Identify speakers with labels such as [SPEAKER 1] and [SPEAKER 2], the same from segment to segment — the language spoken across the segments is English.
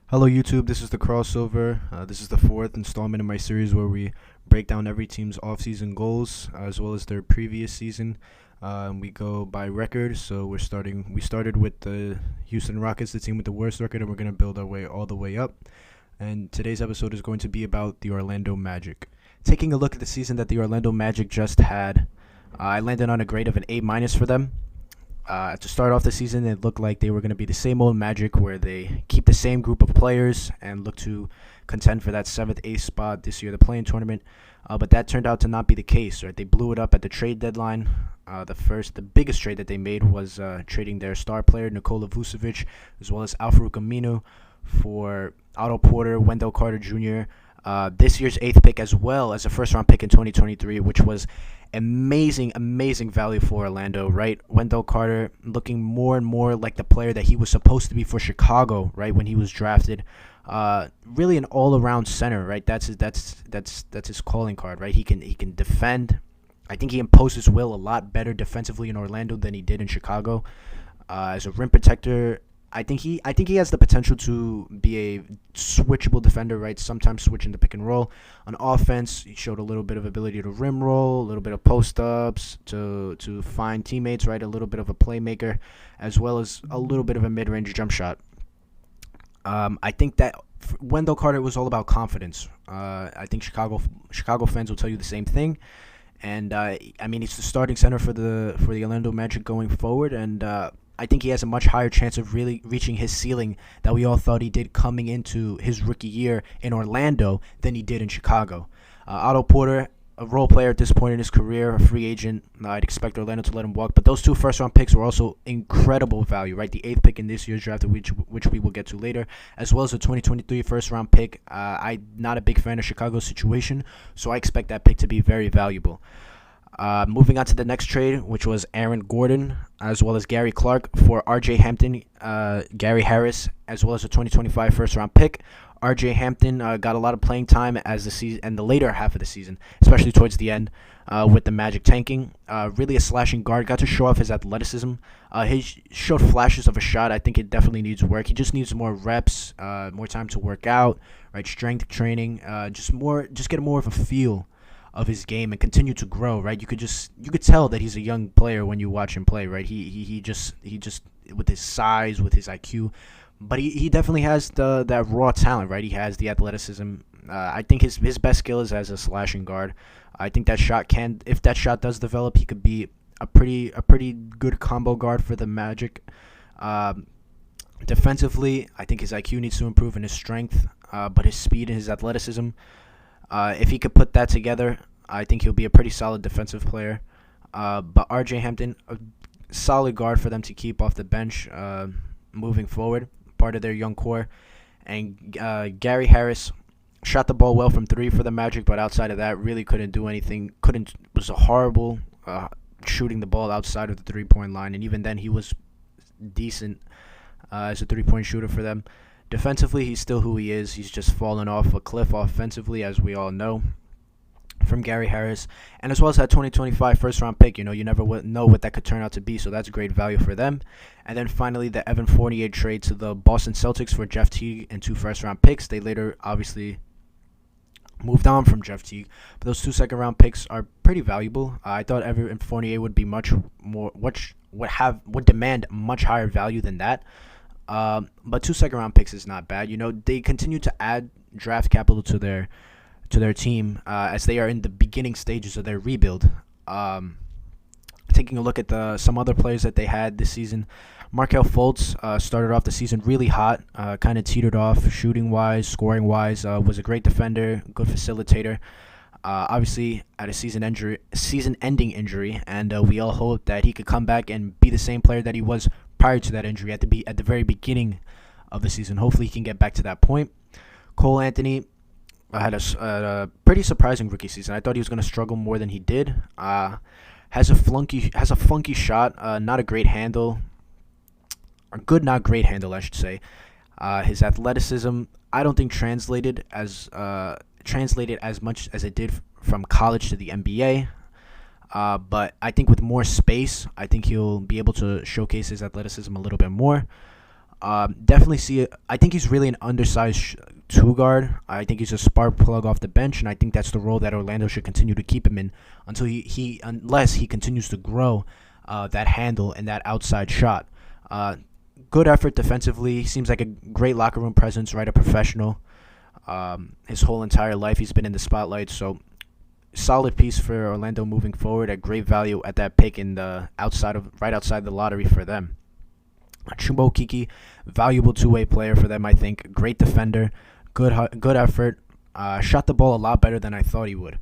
[SPEAKER 1] Hello, YouTube. This is the crossover. This is the fourth installment in my series where we break down every team's offseason goals as well as their previous season. We go by record, so we're starting. We started with the Houston Rockets, the team with the worst record, and we're gonna build our way all the way up. And today's episode is going to be about the Orlando Magic. Taking a look at the season that the Orlando Magic just had, I landed on a grade of an A minus for them. To start off the season, it looked like they were going to be the same old Magic where they keep the same group of players and look to contend for that 7th, 8th spot this year, the play-in tournament. But that turned out to not be the case, right? They blew it up at the trade deadline. The biggest trade that they made was trading their star player, Nikola Vucevic, as well as Al-Farouq Aminu for Otto Porter, Wendell Carter Jr., this year's 8th pick, as well as a first-round pick in 2023, which was amazing value for Orlando, right? Wendell Carter looking more and more like the player that he was supposed to be for Chicago, right, when he was drafted. Really an all-around center, right? That's his calling card, right? He can defend. I think he imposed his will a lot better defensively in Orlando than he did in Chicago. As a rim protector, I think he has the potential to be a switchable defender, right? Sometimes switching the pick and roll. On offense, he showed a little bit of ability to rim roll, a little bit of post ups to find teammates, right? A little bit of a playmaker, as well as a little bit of a mid range jump shot. I think that Wendell Carter was all about confidence. I think Chicago fans will tell you the same thing. And I mean, he's the starting center for the Orlando Magic going forward, and I think he has a much higher chance of really reaching his ceiling that we all thought he did coming into his rookie year in Orlando than he did in Chicago. Otto Porter, a role player at this point in his career, a free agent. I'd expect Orlando to let him walk. But those two first-round picks were also incredible value, right? The 8th pick in this year's draft, which we will get to later, as well as the 2023 first-round pick. I'm not a big fan of Chicago's situation, so I expect that pick to be very valuable. Moving on to the next trade, which was Aaron Gordon as well as Gary Clark for R.J. Hampton, Gary Harris, as well as a 2025 first-round pick. R.J. Hampton got a lot of playing time as the season and the later half of the season, especially towards the end, with the Magic tanking. Really a slashing guard, got to show off his athleticism. He showed flashes of a shot. I think it definitely needs work. He just needs more reps, more time to work out, right? Strength training, just get more of a feel of his game and continue to grow, right? You could tell that he's a young player when you watch him play, right? He just with his size, with his IQ, but he definitely has that raw talent, right? He has the athleticism. I think his best skill is as a slashing guard. I think if that shot does develop, he could be a pretty good combo guard for the Magic. Defensively, I think his IQ needs to improve and his strength, but his speed and his athleticism. If he could put that together, I think he'll be a pretty solid defensive player. But R.J. Hampton, a solid guard for them to keep off the bench moving forward, part of their young core. And Gary Harris shot the ball well from 3 for the Magic, but outside of that, really couldn't do anything. Was a horrible shooting the ball outside of the 3-point line, and even then he was decent as a 3-point shooter for them. Defensively, he's still who he is. He's just fallen off a cliff offensively, as we all know, from Gary Harris. And as well as that 2025 first-round pick, you never know what that could turn out to be, so that's great value for them. And then finally, the Evan Fournier trade to the Boston Celtics for Jeff Teague and 2 first-round picks. They later, obviously, moved on from Jeff Teague, but those 2 second-round picks are pretty valuable. I thought Evan Fournier would be would demand much higher value than that. But 2 second-round picks is not bad. They continue to add draft capital to their team as they are in the beginning stages of their rebuild. Taking a look at some other players that they had this season, Markelle Fultz started off the season really hot, kind of teetered off shooting-wise, scoring-wise, was a great defender, good facilitator. Obviously, had a season-ending injury, and we all hope that he could come back and be the same player that he was prior to that injury at the very beginning of the season. Hopefully, he can get back to that point. Cole Anthony had a pretty surprising rookie season. I thought he was going to struggle more than he did. Has a funky shot, not a great handle, or good, not great handle, I should say. His athleticism, I don't think translated as much as it did from college to the NBA. But I think with more space, I think he'll be able to showcase his athleticism a little bit more. Definitely see it. I think he's really an undersized two guard. I think he's a spark plug off the bench, and I think that's the role that Orlando should continue to keep him in until unless he continues to grow that handle and that outside shot. Good effort defensively. Seems like a great locker room presence, right? A professional. His whole entire life he's been in the spotlight, so solid piece for Orlando moving forward. A great value at that pick in the right outside the lottery for them. Chuma Okeke, valuable two-way player for them, I think. Great defender, good effort. Shot the ball a lot better than I thought he would.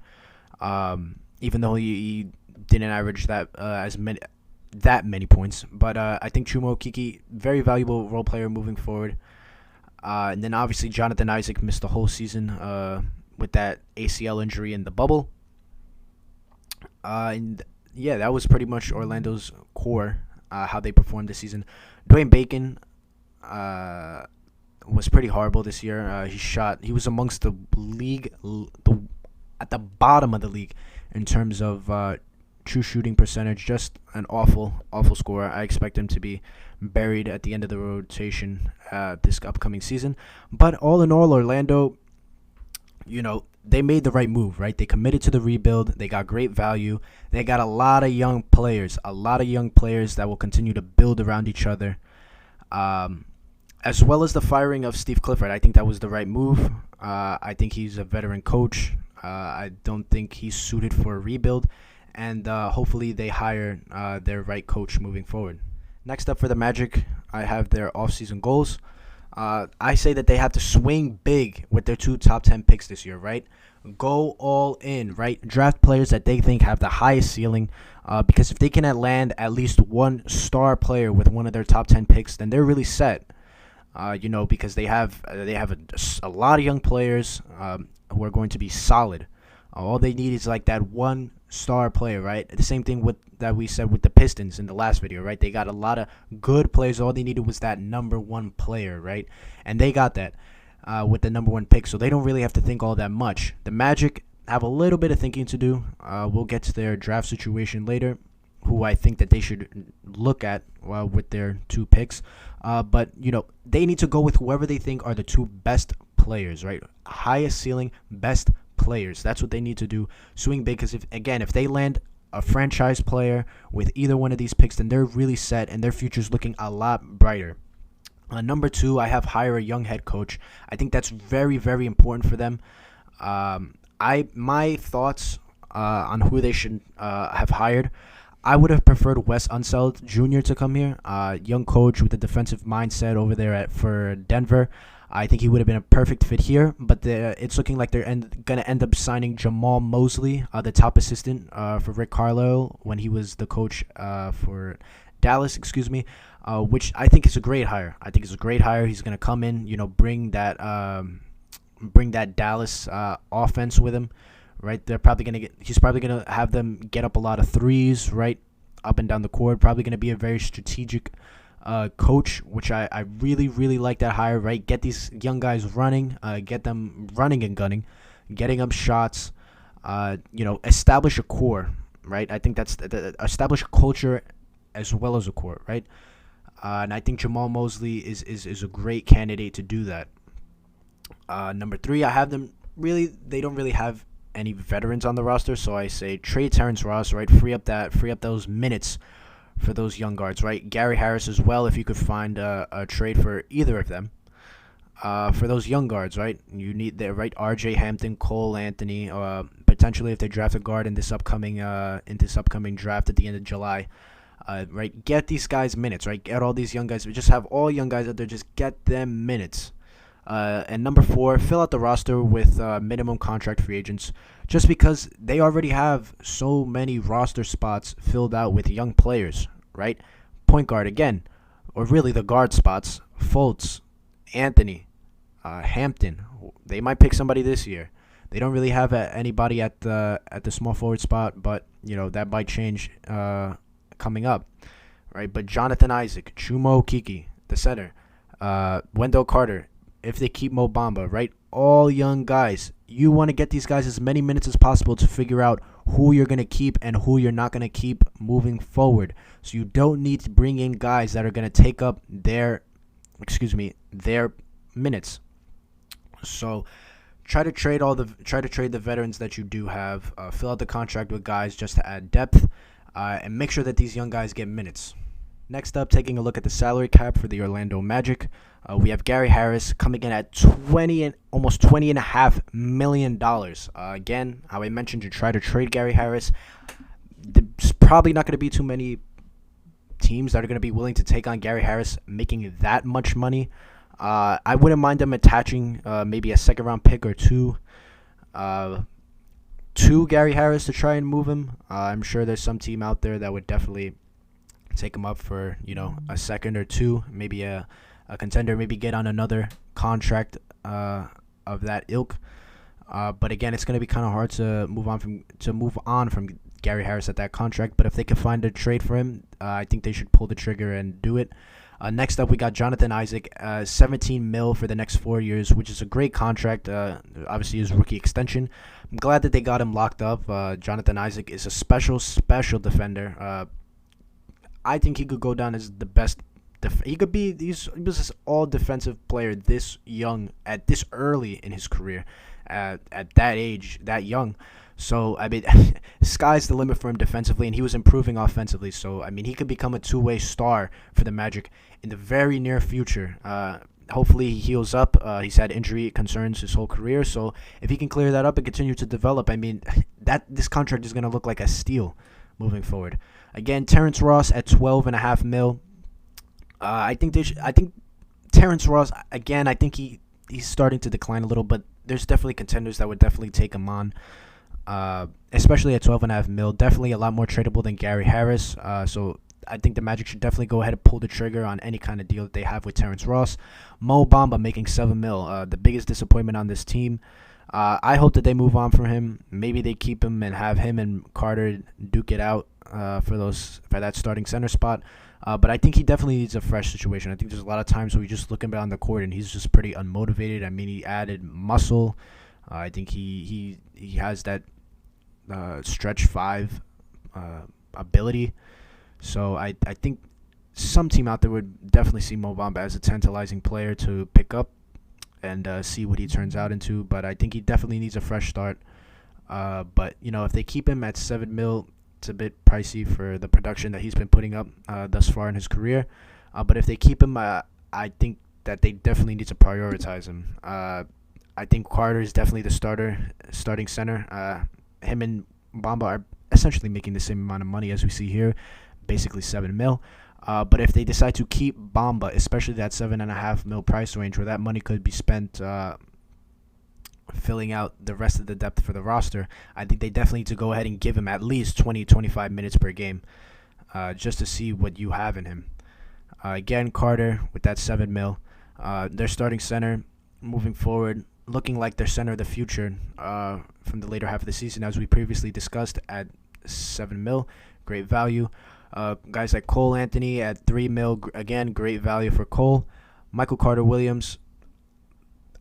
[SPEAKER 1] Even though he didn't average that many points, but I think Chuma Okeke, very valuable role player moving forward. And then obviously Jonathan Isaac missed the whole season with that ACL injury in the bubble. And yeah, that was pretty much Orlando's core, how they performed this season. Dwayne Bacon was pretty horrible this year. He was amongst the league, at the bottom of the league in terms of true shooting percentage. Just an awful scorer. I expect him to be buried at the end of the rotation this upcoming season. But all in all, Orlando, they made the right move, right? They committed to the rebuild. They got great value. They got a lot of young players that will continue to build around each other. As well as the firing of Steve Clifford. I think that was the right move. I think he's a veteran coach. I don't think he's suited for a rebuild. And hopefully they hire their right coach moving forward. Next up for the Magic, I have their offseason goals. I say that they have to swing big with their 2 top 10 picks this year, right? Go all in, right? Draft players that they think have the highest ceiling, because if they can land at least one star player with one of their top 10 picks, then they're really set. Because they have a lot of young players who are going to be solid. All they need is like that one star player, right? The same thing that we said with the Pistons in the last video, right? They got a lot of good players. All they needed was that number one player, right? And they got that with the number 1 pick, so they don't really have to think all that much. The Magic have a little bit of thinking to do. We'll get to their draft situation later, who I think that they should look at with their 2 picks. But, they need to go with whoever they think are the 2 best players, right? Highest ceiling, best players. That's what they need to do. Swing big, because if they land a franchise player with either one of these picks, then they're really set and their future's looking a lot brighter. Number 2, I have hire a young head coach. I think that's very, very important for them. My thoughts on who they should have hired. I would have preferred Wes Unseld Jr. to come here. Young coach with a defensive mindset over there for Denver. I think he would have been a perfect fit here, but it's looking like they're going to end up signing Jamal Mosley, the top assistant for Rick Carlisle when he was the coach for Dallas, which I think is a great hire. He's going to come in, bring that Dallas offense with him, right? He's probably going to have them get up a lot of threes, right, up and down the court. Probably going to be a very strategic coach, which I really, really like that hire, right? Get these young guys running, get them running and gunning, getting up shots, establish a core, right? I think that's establish a culture as well as a core, right? And I think Jamal Mosley is a great candidate to do that. Number 3, I have them they don't really have any veterans on the roster, so I say trade Terrence Ross, right? Free up those minutes for those young guards, right? Gary Harris as well, if you could find a trade for either of them. For those young guards, right? You need RJ Hampton, Cole Anthony, potentially if they draft a guard in this upcoming draft at the end of July. Right? Get these guys minutes, right? Get all these young guys. Just have all young guys out there. Just get them minutes. And number 4, fill out the roster with minimum contract free agents, just because they already have so many roster spots filled out with young players, right? Point guard again, or really the guard spots, Fultz, Anthony, Hampton. They might pick somebody this year. They don't really have anybody at the small forward spot, but that might change coming up, right? But Jonathan Isaac, Chuma Okeke, the center, Wendell Carter. If they keep Mo Bamba, right? All young guys. You want to get these guys as many minutes as possible to figure out who you're going to keep and who you're not going to keep moving forward. So you don't need to bring in guys that are going to take up their their minutes. So try to trade the veterans that you do have. Fill out the contract with guys just to add depth, and make sure that these young guys get minutes. Next up, taking a look at the salary cap for the Orlando Magic, we have Gary Harris coming in at almost $20.5 million. Again, how I mentioned, you try to trade Gary Harris. There's probably not going to be too many teams that are going to be willing to take on Gary Harris making that much money. I wouldn't mind them attaching maybe a second round pick or two to Gary Harris to try and move him. I'm sure there's some team out there that would definitely take him up for a second or two, maybe a contender, maybe get on another contract of that ilk. But again, it's going to be kind of hard to move on from Gary Harris at that contract. But if they can find a trade for him, I think they should pull the trigger and do it. Next up, we got Jonathan Isaac, $17 million for the next 4 years, which is a great contract. Obviously, his rookie extension. I'm glad that they got him locked up. Jonathan Isaac is a special defender. I think he could go down as the best. He was this all defensive player this young, at this early in his career, at that age, that young. So, I mean, sky's the limit for him defensively, and he was improving offensively. So, I mean, he could become a two-way star for the Magic in the very near future. Hopefully, he heals up. He's had injury concerns his whole career. So, if he can clear that up and continue to develop, I mean, this contract is going to look like a steal moving forward. Again, Terrence Ross at $12.5 million. I think Terrence Ross, again, I think he's starting to decline a little, but there's definitely contenders that would definitely take him on. Especially at $12.5 million, definitely a lot more tradable than Gary Harris. So I think the Magic should definitely go ahead and pull the trigger on any kind of deal that they have with Terrence Ross. Mo Bamba making $7 million, the biggest disappointment on this team. I hope that they move on from him. Maybe they keep him and have him and Carter duke it out for that starting center spot. But I think he definitely needs a fresh situation. I think there's a lot of times where we just look him on the court and he's just pretty unmotivated. I mean, he added muscle. I think he has that stretch five ability. So I think some team out there would definitely see Mo Bamba as a tantalizing player to pick up and see what he turns out into. But I think he definitely needs a fresh start. But, if they keep him at $7 million, it's a bit pricey for the production that he's been putting up thus far in his career. But if they keep him, I think that they definitely need to prioritize him. I think Carter is definitely the starting center. Him and Bamba are essentially making the same amount of money as we see here, basically $7 million. But if they decide to keep Bamba, especially that $7.5 million price range, where that money could be spent filling out the rest of the depth for the roster, I think they definitely need to go ahead and give him at least 20-25 minutes per game, just to see what you have in him. Again, Carter with that $7 million, their starting center moving forward, looking like their center of the future from the later half of the season, as we previously discussed, at $7 million, great value. Guys like Cole Anthony at $3 million, again, great value for Cole. Michael Carter-Williams,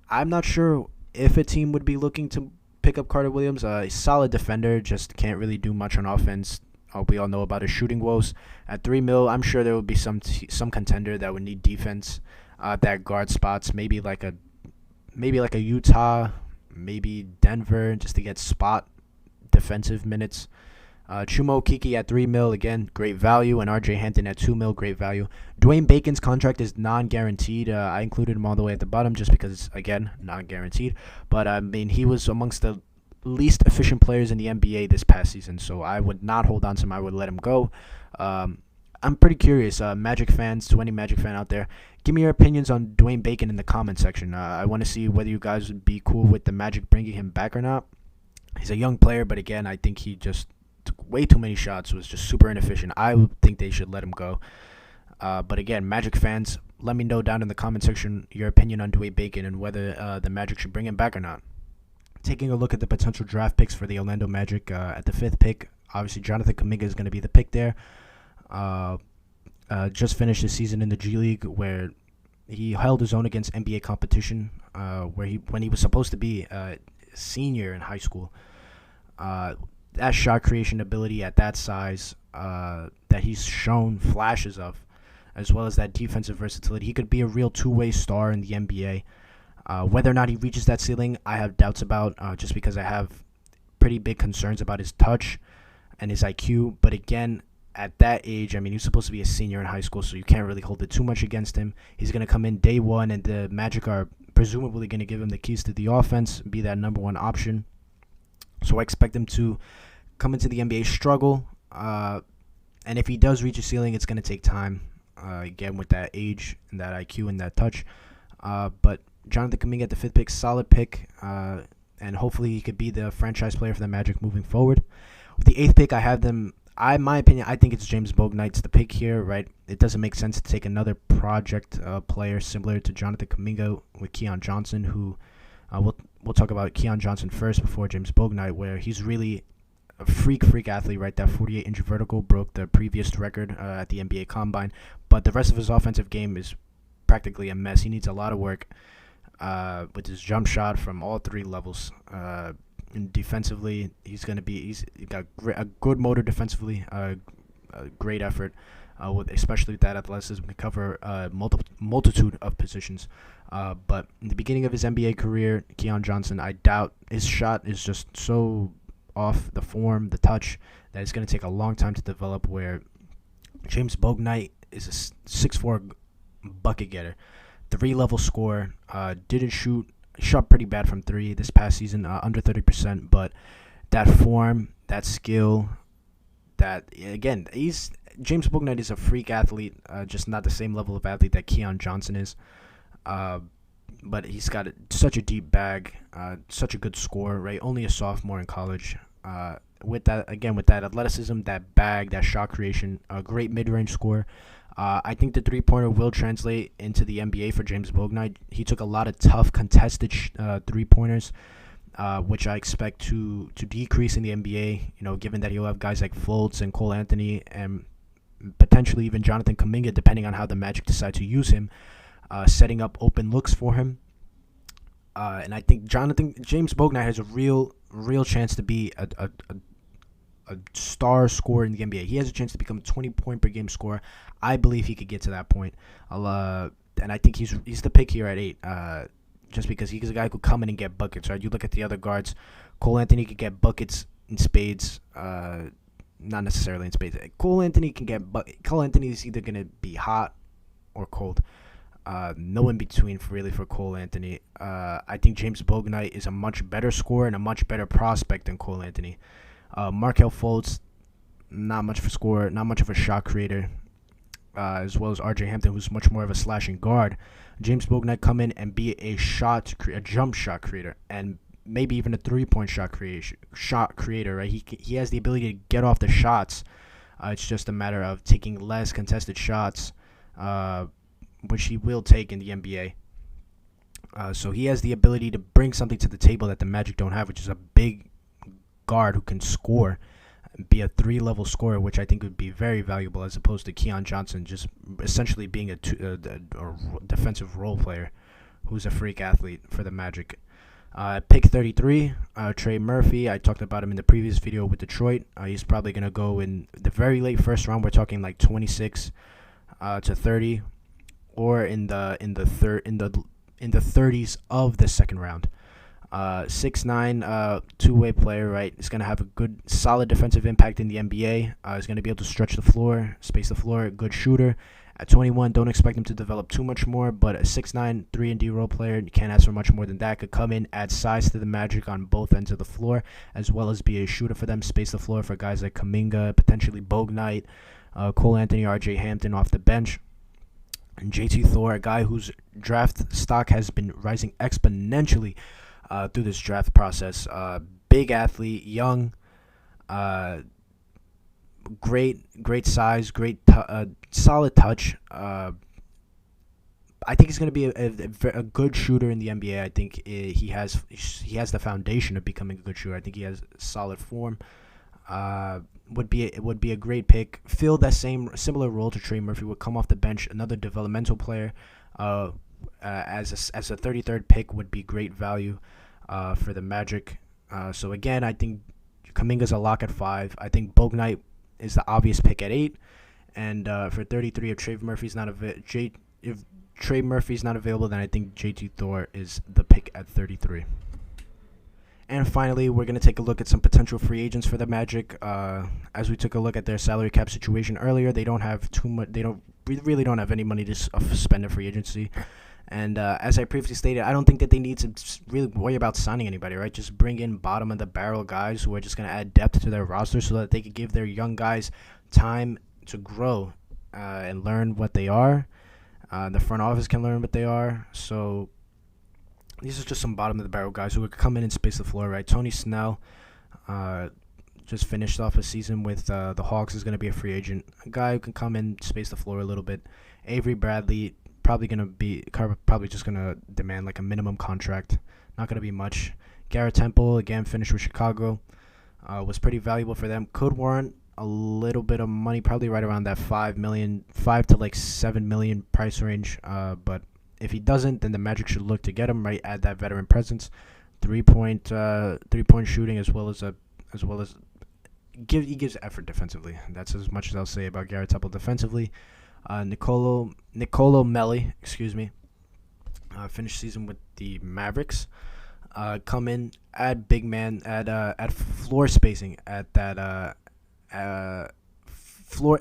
[SPEAKER 1] I'm not sure if a team would be looking to pick up Carter-Williams. A solid defender, just can't really do much on offense. We all know about his shooting woes. At $3 million, I'm sure there would be some contender that would need defense that guard spots, maybe like a Utah, maybe Denver, just to get spot defensive minutes. Chuma Okeke at $3 million, again, great value, and RJ Hampton at $2 million, great value. Dwayne Bacon's contract is non-guaranteed. I included him all the way at the bottom just because it's, again, non-guaranteed. But, I mean, he was amongst the least efficient players in the NBA this past season, so I would not hold on to him. I would let him go. I'm pretty curious, Magic fans, to any Magic fan out there, give me your opinions on Dwayne Bacon in the comment section. I want to see whether you guys would be cool with the Magic bringing him back or not. He's a young player, but again, I think he just took way too many shots, was just super inefficient. I would think they should let him go. But again, Magic fans, let me know down in the comment section your opinion on Dwayne Bacon and whether the Magic should bring him back or not. Taking a look at the potential draft picks for the Orlando Magic, at the 5th pick, obviously Jonathan Kuminga is going to be the pick there. Just finished his season in the G League, where he held his own against NBA competition, when he was supposed to be a senior in high school. That shot creation ability at that size that he's shown flashes of, as well as that defensive versatility. He could be a real two-way star in the NBA. Whether or not he reaches that ceiling, I have doubts about, just because I have pretty big concerns about his touch and his IQ. But again, at that age, I mean, he's supposed to be a senior in high school, so you can't really hold it too much against him. He's going to come in day one, and the Magic are presumably going to give him the keys to the offense, be that number one option. So I expect him to come into the NBA struggle, and if he does reach a ceiling, it's going to take time, again, with that age and that IQ and that touch. But Jonathan Kuminga at the 5th pick, solid pick, and hopefully he could be the franchise player for the Magic moving forward. With the 8th pick, I have them. My opinion, I think it's James Bouknight's the pick here, right? It doesn't make sense to take another project player similar to Jonathan Kuminga with Keon Johnson, who we'll talk about Keon Johnson first before James Bouknight, where he's really a freak athlete, right? That 48-inch vertical broke the previous record at the NBA Combine, but the rest of his offensive game is practically a mess. He needs a lot of work with his jump shot from all three levels. And defensively, he's got a good motor defensively, a great effort, especially with that athleticism, can cover multitude of positions. But in the beginning of his NBA career, Keon Johnson, I doubt his shot is just so off the form, the touch, that it's going to take a long time to develop, where James Bouknight is a 6'4" bucket getter, 3-level scorer, shot pretty bad from 3 this past season, under 30%, but that form, that skill, that, again, James Bouknight is a freak athlete, just not the same level of athlete that Keon Johnson is, but he's got such a deep bag, such a good scorer, right? Only a sophomore in college. With that athleticism, that bag, that shot creation, a great mid-range scorer. I think the three-pointer will translate into the NBA for James Bouknight. He took a lot of tough, contested three-pointers, which I expect to decrease in the NBA, given that he'll have guys like Fultz and Cole Anthony and potentially even Jonathan Kuminga, depending on how the Magic decide to use him, setting up open looks for him. And I think James Bouknight has a real chance to be a star scorer in the NBA. He has a chance to become a 20-point-per-game scorer. I believe he could get to that point. And I think he's the pick here at 8, just because he's a guy who could come in and get buckets, right? You look at the other guards. Cole Anthony could get buckets in spades. Not necessarily in spades. Cole Anthony is either going to be hot or cold. No in between for Cole Anthony. I think James Bouknight is a much better scorer and a much better prospect than Cole Anthony. Markelle Fultz, not much of a scorer, not much of a shot creator, as well as R.J. Hampton, who's much more of a slashing guard. James Bouknight come in and be a jump shot creator, and maybe even a three-point shot creator. Right? He has the ability to get off the shots. It's just a matter of taking less contested shots, which he will take in the NBA. So he has the ability to bring something to the table that the Magic don't have, which is a big guard who can score, be a 3-level scorer, which I think would be very valuable, as opposed to Keon Johnson just essentially being a defensive role player who's a freak athlete for the Magic. Pick 33, Trey Murphy. I talked about him in the previous video with Detroit. He's probably going to go in the very late first round. We're talking like 26 to 30, or in the 30s of the second round. 6'9", two-way player, right? He's going to have a good, solid defensive impact in the NBA. He's going to be able to stretch the floor, space the floor, good shooter. At 21, don't expect him to develop too much more, but a 6'9", 3-and-D role player, you can't ask for much more than that. Could come in, add size to the Magic on both ends of the floor, as well as be a shooter for them, space the floor for guys like Kuminga, potentially Bouknight, Cole Anthony, R.J. Hampton off the bench. And JT Thor, a guy whose draft stock has been rising exponentially through this draft process. Big athlete, young, great size, solid touch. I think he's going to be a good shooter in the NBA. I think he has the foundation of becoming a good shooter. I think he has solid form. Would be a great pick. Fill that similar role to Trey Murphy. Would come off the bench, another developmental player. As a 33rd pick would be great value for the Magic. So again, I think Kuminga's a lock at 5. I think Bouknight is the obvious pick at 8, And for 33, if Trey Murphy's not available, then I think JT Thor is the pick at 33. And finally, we're going to take a look at some potential free agents for the Magic. As we took a look at their salary cap situation earlier, they don't have too much. We really don't have any money to spend in free agency. And as I previously stated, I don't think that they need to really worry about signing anybody, right? Just bring in bottom of the barrel guys who are just going to add depth to their roster so that they could give their young guys time to grow and learn what they are. The front office can learn what they are. So these are just some bottom of the barrel guys who would come in and space the floor, right? Tony Snell just finished off a season with the Hawks, is going to be a free agent. A guy who can come in, space the floor a little bit. Avery Bradley, probably just going to demand like a minimum contract. Not going to be much. Garrett Temple, again, finished with Chicago. Was pretty valuable for them. Could warrant a little bit of money, probably right around that $5 to like $7 million price range. But if he doesn't, then the Magic should look to get him, right? Add that veteran presence, three-point shooting, as well as he gives effort defensively. That's as much as I'll say about Garrett Temple defensively. Nicolo Melli, finished season with the Mavericks. Come in, add big man, add floor spacing at that floor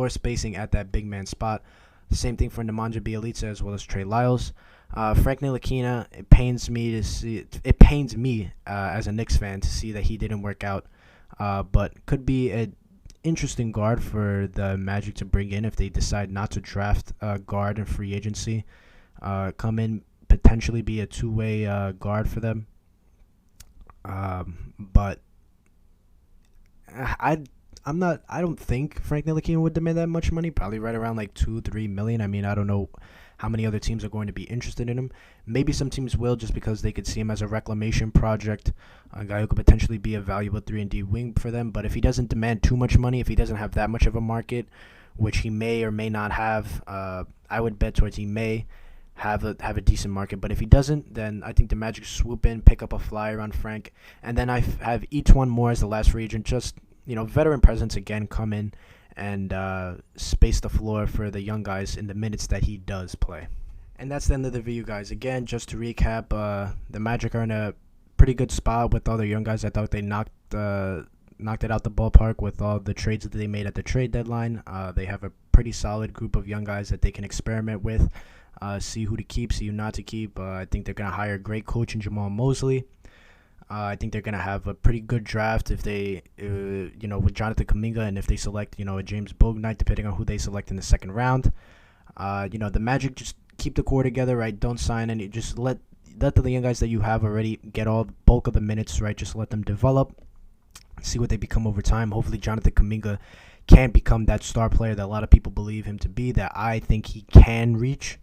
[SPEAKER 1] spacing at that big man spot. Same thing for Nemanja Bjelica as well as Trey Lyles. Frank Ntilikina, it pains me as a Knicks fan to see that he didn't work out, but could be an interesting guard for the Magic to bring in if they decide not to draft a guard in free agency. Come in, potentially be a two-way guard for them. But I don't think Frank Ntilikina would demand that much money. Probably right around like $2-3 million. I mean, I don't know how many other teams are going to be interested in him. Maybe some teams will, just because they could see him as a reclamation project, a guy who could potentially be a valuable 3-and-D wing for them. But if he doesn't demand too much money, if he doesn't have that much of a market, which he may or may not have, I would bet towards he may have a decent market. But if he doesn't, then I think the Magic swoop in, pick up a flyer on Frank, and then I have each one more as the last free agent. Just, veteran presence again, come in and space the floor for the young guys in the minutes that he does play. And that's the end of the video, guys. Again, just to recap, the Magic are in a pretty good spot with all their young guys. I thought they knocked it out the ballpark with all the trades that they made at the trade deadline. They have a pretty solid group of young guys that they can experiment with, see who to keep, see who not to keep. I think they're going to hire a great coach in Jamal Mosley. I think they're going to have a pretty good draft if they, with Jonathan Kuminga, and if they select, a James Bouknight, depending on who they select in the second round. The Magic just keep the core together, right? Don't sign any. Just let the young guys that you have already get all the bulk of the minutes, right? Just let them develop, see what they become over time. Hopefully, Jonathan Kuminga can become that star player that a lot of people believe him to be, that I think he can reach.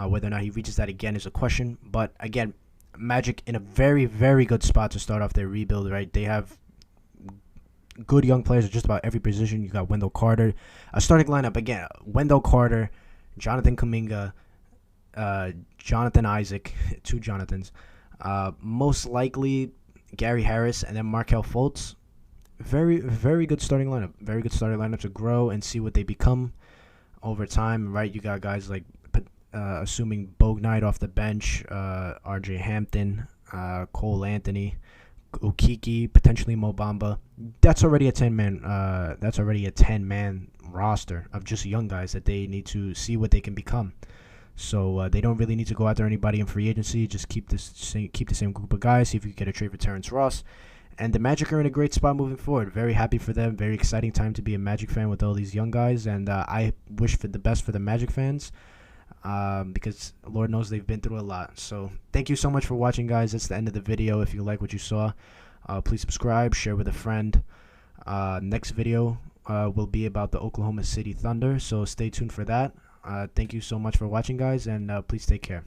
[SPEAKER 1] Whether or not he reaches that again is a question. But again, Magic in a very, very good spot to start off their rebuild, right? They have good young players at just about every position. You got Wendell Carter. A starting lineup, again, Wendell Carter, Jonathan Kuminga, Jonathan Isaac, two Jonathans. Most likely Gary Harris, and then Markelle Fultz. Very, very good starting lineup. Very good starting lineup to grow and see what they become over time, right? You got guys like assuming Bouknight off the bench, R.J. Hampton, Cole Anthony, Okiki, potentially Mo Bamba. That's already a 10-man. That's already a 10-man roster of just young guys that they need to see what they can become. So they don't really need to go after anybody in free agency. Just keep the same group of guys. See if you can get a trade for Terrence Ross. And the Magic are in a great spot moving forward. Very happy for them. Very exciting time to be a Magic fan with all these young guys. And I wish for the best for the Magic fans. Because Lord knows they've been through a lot. So thank you so much for watching, guys. That's the end of the video. If you like what you saw, please subscribe, share with a friend. Next video will be about the Oklahoma City Thunder, so stay tuned for that. Thank you so much for watching, guys, and please take care.